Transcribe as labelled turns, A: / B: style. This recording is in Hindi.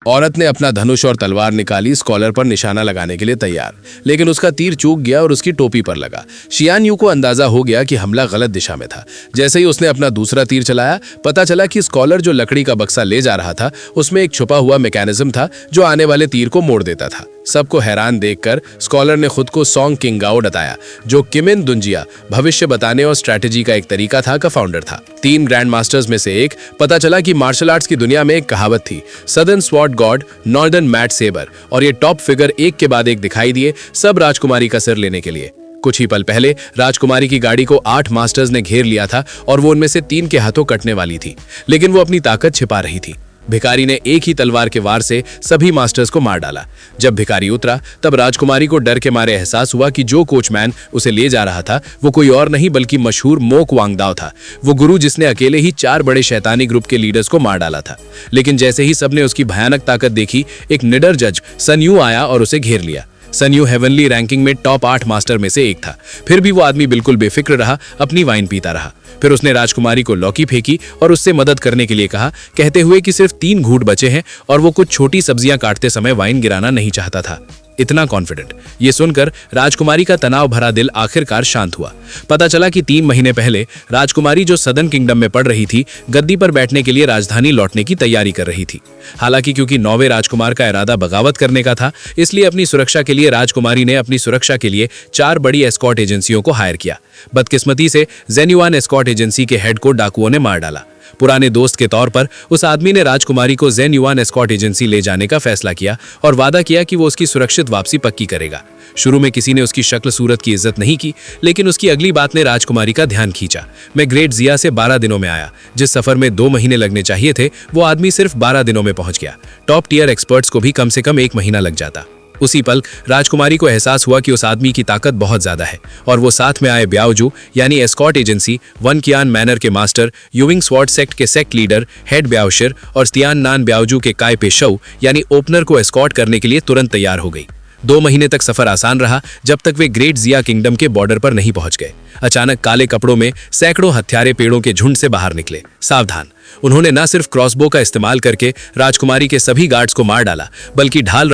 A: औरत ने अपना धनुष और तलवार निकाली, स्कॉलर पर निशाना लगाने के लिए तैयार, लेकिन उसका तीर चूक गया और उसकी टोपी पर लगा। शियान यू को अंदाजा हो गया कि हमला गलत दिशा में था। जैसे ही उसने अपना दूसरा तीर चलाया, पता चला कि स्कॉलर जो लकड़ी का बक्सा ले जा रहा था उसमें एक छुपा हुआ मैकेनिज्म था जो आने वाले तीर को मोड़ देता था। सबको हैरान देखकर स्कॉलर ने खुद को सोंग किंगाओ बताया, जो किमिन दुंजिया भविष्य बताने और स्ट्रैटेजी का एक तरीका था का फाउंडर था। 3 ग्रैंड मास्टर्स में से एक। पता चला कि मार्शल आर्ट्स की दुनिया में एक कहावत थी, southern sword god northern mat sabre, और ये टॉप फिगर एक के बाद एक दिखाई दिए, सब राजकुमारी का सिर लेने के लिए। कुछ ही पल पहले राजकुमारी की गाड़ी को 8 मास्टर्स ने घेर लिया था और वो उनमें से 3 के हाथों कटने वाली थी, लेकिन वो अपनी ताकत छिपा रही थी। भिखारी ने एक ही तलवार के वार से सभी मास्टर्स को मार डाला। जब भिखारी उतरा तब राजकुमारी को डर के मारे एहसास हुआ कि जो कोचमैन उसे ले जा रहा था वो कोई और नहीं बल्कि मशहूर मोक वांगदाओ था, वो गुरु जिसने अकेले ही 4 बड़े शैतानी ग्रुप के लीडर्स को मार डाला था। लेकिन जैसे ही सबने उसकी भयानक ताकत देखी, एक निडर जज सन यू आया और उसे घेर लिया। सन यू हेवनली रैंकिंग में टॉप 8 मास्टर में से एक था। फिर भी वो आदमी बिल्कुल बेफिक्र रहा, अपनी वाइन पीता रहा। फिर उसने राजकुमारी को लौकी फेंकी और उससे मदद करने के लिए कहा, कहते हुए कि सिर्फ 3 घूंट बचे हैं और वो कुछ छोटी सब्जियां काटते समय वाइन गिराना नहीं चाहता था। इतना कॉन्फिडेंट। ये सुनकर राजकुमारी का तनाव भरा दिल आखिरकार शांत हुआ। पता चला कि 3 महीने पहले राजकुमारी जो सदर्न किंगडम में पड़ रही थी, गद्दी पर बैठने के लिए राजधानी लौटने की तैयारी कर रही थी। हालांकि क्योंकि 9वें राजकुमार का इरादा बगावत करने का था, इसलिए अपनी सुरक्षा के लिए राजकुमारी ने अपनी सुरक्षा के लिए 4 बड़ी एस्कॉर्ट एजेंसियों को हायर किया। बदकिस्मती से जेन्युआन एस्कॉर्ट एजेंसी के हेड को डाकुओं ने मार डाला। पुराने दोस्त के तौर पर उस आदमी ने राजकुमारी को जेन्युआन एस्कॉर्ट एजेंसी ले जाने का फैसला किया और वादा किया कि वो उसकी सुरक्षित वापसी पक्की करेगा। शुरू में किसी ने उसकी शक्ल सूरत की इज्जत नहीं की, लेकिन उसकी अगली बात ने राजकुमारी का ध्यान खींचा। मैं ग्रेट जिया से 12 दिनों में आया। जिस सफर में 2 महीने लगने चाहिए थे, वो आदमी सिर्फ 12 दिनों में पहुंच गया। टॉप टियर एक्सपर्ट्स को भी कम से कम 1 महीना लग जाता। उसी पल राजकुमारी को एहसास हुआ कि उस आदमी की ताकत बहुत ज्यादा है और वो साथ में आए ब्याओजू यानी एस्कॉर्ट एजेंसी, वन कियान मैनर के मास्टर, यूविंग स्वॉर्ड सेक्ट के सेक्ट लीडर हेड ब्याओशिर और स्तियान नान ब्याओजू के काय पेशौ यानी ओपनर को एस्कॉर्ट करने के लिए तुरंत तैयार हो गई। 2 महीने तक सफर आसान रहा, जब तक वे ग्रेट जिया किंगडम के बॉर्डर पर नहीं पहुंच गए। अचानक काले कपड़ों में सैकड़ों हत्यारे पेड़ों के झुंड से बाहर निकले। सावधान! उन्होंने न सिर्फ क्रॉसबो का इस्तेमाल करके राजकुमारी के सभी गार्ड्स को मार डाला, बल्कि ढाल